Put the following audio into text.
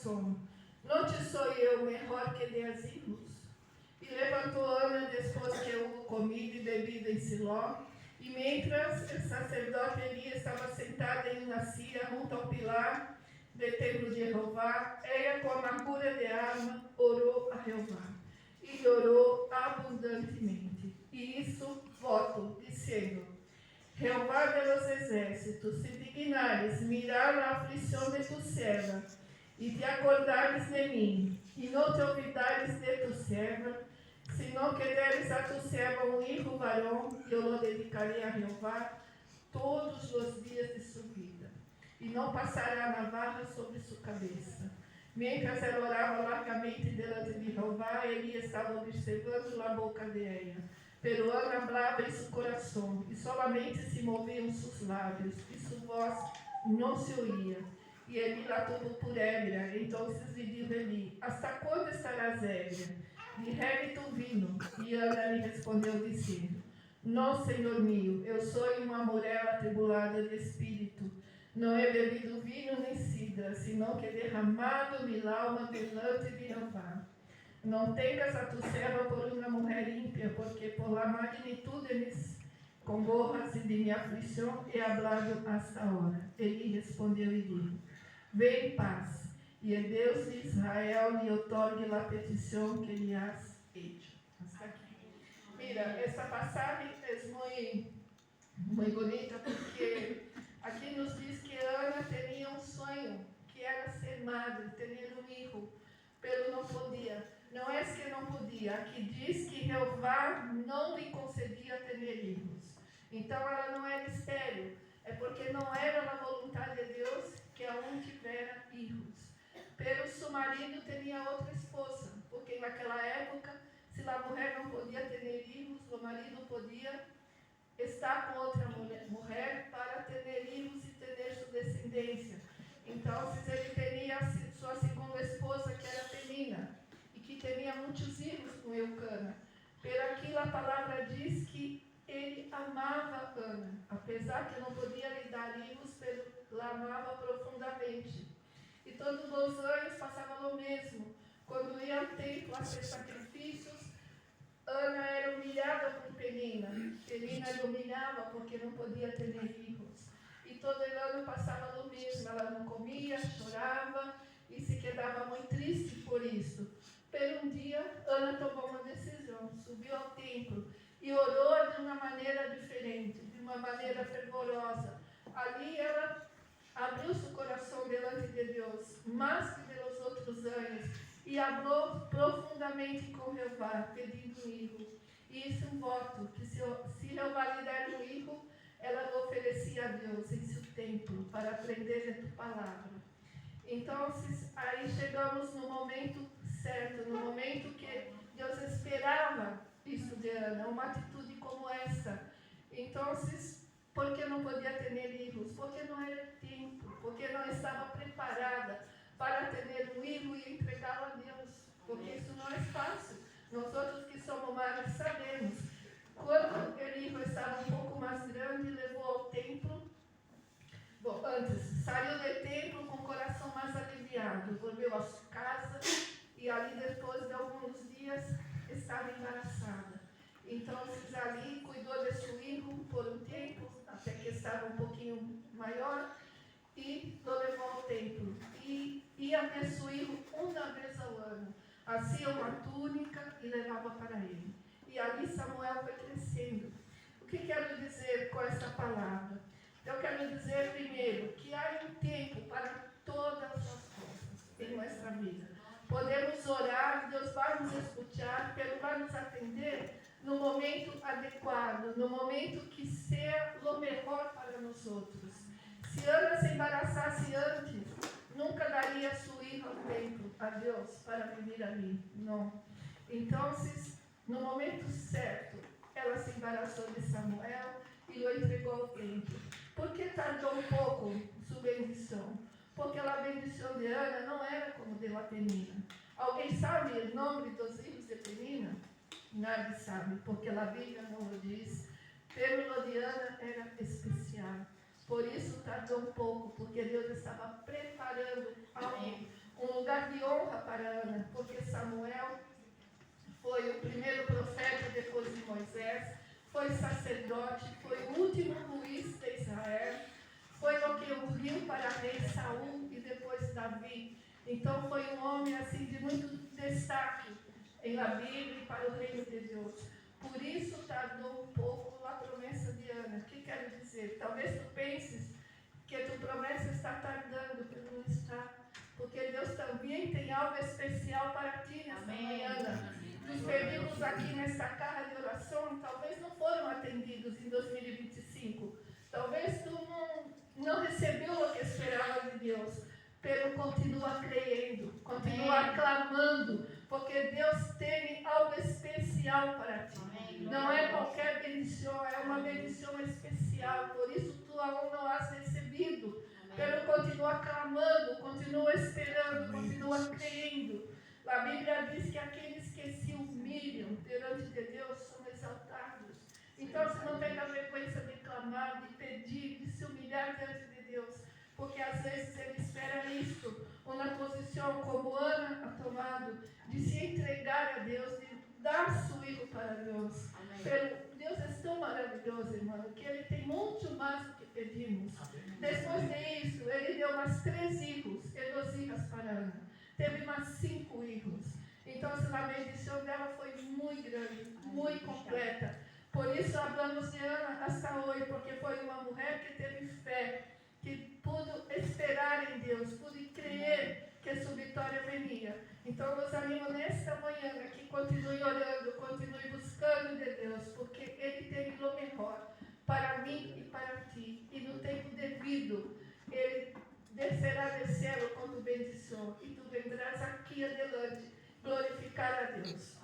coração. Não te sou eu melhor que 10 hijos? E levantou Ana depois que houve comido e bebido em Siló. E mientras o sacerdote Eli estava sentado em uma silla junto ao pilar do templo de Jeová, ela com amargura de alma orou a Jeová. E orou abundantemente. E isso voto, dizendo: Jeová de los exércitos, se dignares mirar a aflição de tu serva, e te acordares de mim, e não te olvidares de tu serva, se não quereres a tu serva um hijo varão, eu lo dedicarei a Jeová todos os dias de sua vida, e não passará navarra sobre sua cabeça. Mientras ela orava largamente delante de Jeová, Eli estava observando a boca de ela. Pero Ana hablaba em seu coração, e solamente se moviam seus lábios, e sua voz não se oía. E Eli la tuvo por ébria. Então lhe dijo Eli: Hasta quando estarás ébria? Dirige tu vino. E Ana lhe respondeu, dizendo: Não, Senhor meu, eu sou uma mulher atribulada de espírito. Não he bebido vinho nem cidra, senão que derramado mi alma delante de Jeová. Não tenhas a tu serva por uma mulher ímpia, porque por la magnitude de mis congojas e de minha aflição he hablado hasta ahora. Ele respondeu e disse: Vem em paz, e é Deus de Israel lhe otorgue a petição que lhe has hecho. Hasta aqui. Mira, esta passagem é muito bonita, porque aqui nos diz que Ana tinha um sonho, que era ser madre, ter um filho, pero não podia. Não é que não podia, aqui diz que Jeová não lhe concedia ter filhos. Então ela não era estéril, é porque não era a vontade de Deus que a um tivera filhos. Pero seu marido tinha outra esposa, porque naquela época, se a mulher não podia ter filhos, o marido podia estar com outra mulher para ter filhos e ter sua descendência. Então, ele tinha sua segunda esposa, que era Penina, e que tinha muitos filhos com Eucana. Por aqui a palavra diz que ele amava Ana, apesar que não podia lhe dar filhos, ele a amava profundamente. E todos os anos passava o mesmo. Quando ia ao templo a fazer sacrifícios, Ana era humilhada por Penina. Penina lhe humilhava porque não podia ter filhos. E todo ano passava o mesmo. Ela não comia, chorava e se quedava muito triste por isso. Pero um dia, Ana tomou uma decisão, subiu ao templo e orou de uma maneira diferente, de uma maneira fervorosa. Ali ela abriu seu coração delante de Deus, mais que pelos outros anos, e falou profundamente com Jeová, pedindo um filho. E isso é um voto, que se Jeová lhe der um filho, ela o oferecia a Deus em seu templo, para aprender a tua palavra. Então, aí chegamos no momento certo, no momento que Deus esperava isso de Ana, uma atitude como essa. Então, por que não podia ter filhos? Porque não era tempo, porque não estava preparada para ter um filho e entregá-lo a Deus, porque isso não é fácil. Nós outros que somos madres sabemos. Quando o filho estava um pouco mais grande, levou ao templo. Bom, antes, saiu do templo com o coração mais aliviado, voltou à sua casa e ali, depois de alguns dias, estava embaraçada. Então, ali cuidou de seu filho por um tempo, até que estava um pouquinho maior, e o levou ao templo. E ia ver seu filho uma vez ao ano, fazia uma túnica e levava para ele. E ali Samuel foi crescendo. O que quero dizer com essa palavra? Eu quero dizer primeiro que há um tempo para todas as coisas em nossa vida. Podemos orar, Deus vai nos escutar, Ele vai nos atender no momento adequado, no momento que seja o melhor para nós outros. Se Ana se embaraçasse antes, nunca daria seu filho ao templo, a Deus, para viver ali. Não. Então, no momento certo, ela se embaraçou de Samuel e o entregou ao templo. Por que tardou um pouco sua bendição? Porque a bendição de Ana não era como de Penina. Alguém sabe o nome dos filhos de Penina? Nadie sabe, porque a Bíblia não o diz. Pero o de Ana era especial. Por isso tardou um pouco, porque Deus estava preparando alguém, um lugar para Ana, porque Samuel foi o primeiro profeta depois de Moisés, foi sacerdote, foi o último juiz de Israel, foi o que ungiu para rei Saul e depois Davi. Então foi um homem assim de muito destaque na Bíblia e para o reino de Deus. Por isso tardou um pouco a promessa de Ana. O que quero dizer? Talvez tu penses que a tua promessa está tardando, que não está. Porque Deus também tem algo especial para ti nesta manhã. Os pedidos aqui nesta carta de oração talvez não foram atendidos em 2025. Talvez tu não recebeu o que esperava de Deus. Pero continua crendo, continua clamando, porque Deus tem algo especial para ti. Não é qualquer bendição, é uma bendição especial. Por isso tu ainda não has recebido. Pero continua clamando, continua esperando, continua crendo. A Bíblia diz que aqueles que se humilham perante de Deus são exaltados. Então, se não tem a vergonha de clamar, de pedir, de se humilhar diante de Deus, porque às vezes Ele espera isto, ou na posição como Ana ha tomado, de se entregar a Deus, de dar seu filho para Deus. Deus é tão maravilhoso, irmão, que Ele tem muito mais do que pedimos. Depois disso, Ele deu mais 3 filhos e 2 filhas para Ana. Teve mais 5 filhos. Então, a bendição dela foi muito grande, muito completa. Por isso, falamos de Ana hasta hoje, porque foi uma mulher que teve fé, que pôde esperar em Deus, pôde crer que sua vitória venia. Então, nos animo nesta manhã que continue orando, continue buscando de Deus, porque Ele tem o melhor para mim e para ti. E no tempo devido, Ele descerá do céu como bendição, e tu vendrás aqui adiante glorificar a Deus.